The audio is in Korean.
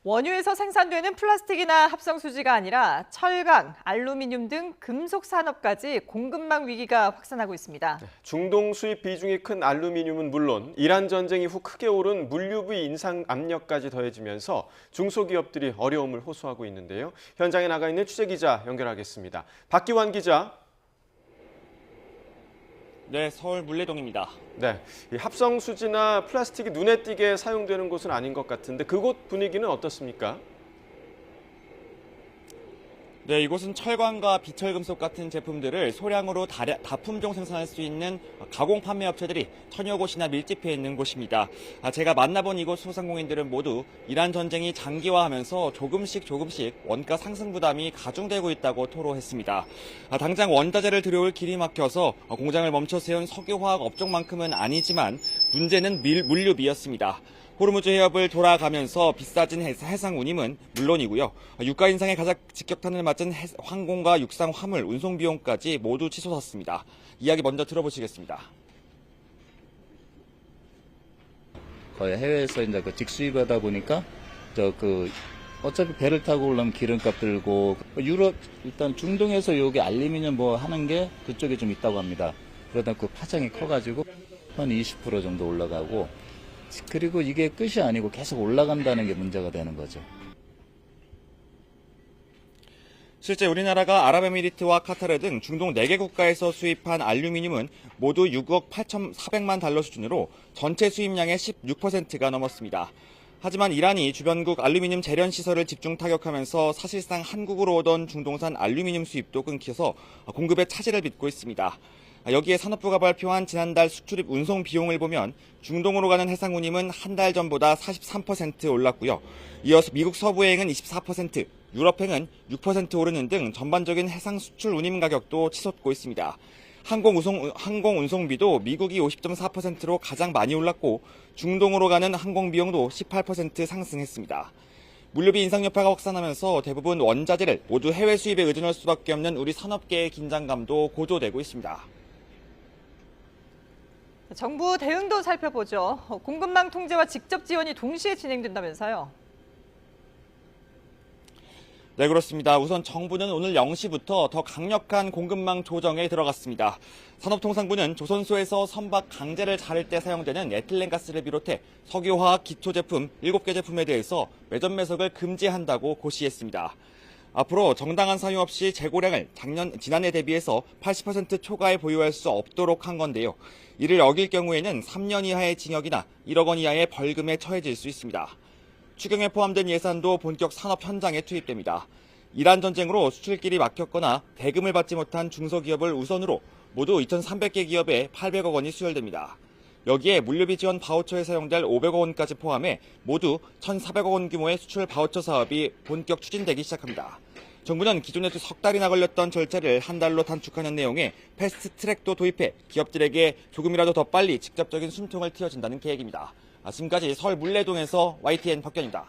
원유에서 생산되는 플라스틱이나 합성수지가 아니라 철강, 알루미늄 등 금속 산업까지 공급망 위기가 확산하고 있습니다. 중동 수입 비중이 큰 알루미늄은 물론 이란 전쟁 이후 크게 오른 물류비 인상 압력까지 더해지면서 중소기업들이 어려움을 호소하고 있는데요. 현장에 나가 있는 취재기자 연결하겠습니다. 박기환 기자. 네, 서울 물레동입니다. 네, 이 합성수지나 플라스틱이 눈에 띄게 사용되는 곳은 아닌 것 같은데 그곳 분위기는 어떻습니까? 네, 이곳은 철광과 비철금속 같은 제품들을 소량으로 다품종 생산할 수 있는 가공 판매 업체들이 천여 곳이나 밀집해 있는 곳입니다. 제가 만나본 이곳 소상공인들은 모두 이란 전쟁이 장기화하면서 조금씩 원가 상승 부담이 가중되고 있다고 토로했습니다. 당장 원자재를 들여올 길이 막혀서 공장을 멈춰 세운 석유화학 업종만큼은 아니지만 문제는 물류비였습니다. 호르무즈 해협을 돌아가면서 비싸진 해상 운임은 물론이고요. 유가 인상에 가장 직격탄을 맞은 항공과 육상 화물 운송 비용까지 모두 치솟았습니다. 이야기 먼저 들어보시겠습니다. 거의 해외에서 이제 직수입하다 보니까 어차피 배를 타고 올라면 기름값 들고 유럽 일단 중동에서 여기 알루미늄 뭐 하는 게 그쪽에 좀 있다고 합니다. 그러다 그 파장이 커가지고 한 20% 정도 올라가고. 그리고 이게 끝이 아니고 계속 올라간다는 게 문제가 되는 거죠. 실제 우리나라가 아랍에미리트와 카타르 등 중동 4개 국가에서 수입한 알루미늄은 모두 6억 8,400만 달러 수준으로 전체 수입량의 16%가 넘었습니다. 하지만 이란이 주변국 알루미늄 재련 시설을 집중 타격하면서 사실상 한국으로 오던 중동산 알루미늄 수입도 끊겨서 공급에 차질을 빚고 있습니다. 여기에 산업부가 발표한 지난달 수출입 운송 비용을 보면 중동으로 가는 해상 운임은 한 달 전보다 43% 올랐고요. 이어서 미국 서부행은 24%, 유럽행은 6% 오르는 등 전반적인 해상 수출 운임 가격도 치솟고 있습니다. 항공 운송비도 미국이 50.4%로 가장 많이 올랐고 중동으로 가는 항공 비용도 18% 상승했습니다. 물류비 인상 여파가 확산하면서 대부분 원자재를 모두 해외 수입에 의존할 수밖에 없는 우리 산업계의 긴장감도 고조되고 있습니다. 정부 대응도 살펴보죠. 공급망 통제와 직접 지원이 동시에 진행된다면서요. 네, 그렇습니다. 우선 정부는 오늘 0시부터 더 강력한 공급망 조정에 들어갔습니다. 산업통상부는 조선소에서 선박 강제를 자를 때 사용되는 에틸렌가스를 비롯해 석유화학 기초제품 7개 제품에 대해서 매점 매석을 금지한다고 고시했습니다. 앞으로 정당한 사유 없이 재고량을 지난해 대비해서 80% 초과에 보유할 수 없도록 한 건데요. 이를 어길 경우에는 3년 이하의 징역이나 1억 원 이하의 벌금에 처해질 수 있습니다. 추경에 포함된 예산도 본격 산업 현장에 투입됩니다. 이란 전쟁으로 수출길이 막혔거나 대금을 받지 못한 중소기업을 우선으로 모두 2,300개 기업에 800억 원이 수혈됩니다. 여기에 물류비 지원 바우처에 사용될 500억 원까지 포함해 모두 1,400억 원 규모의 수출 바우처 사업이 본격 추진되기 시작합니다. 정부는 기존에도 석 달이나 걸렸던 절차를 한 달로 단축하는 내용의 패스트 트랙도 도입해 기업들에게 조금이라도 더 빨리 직접적인 숨통을 트여준다는 계획입니다. 지금까지 서울 물레동에서 YTN 박견입니다.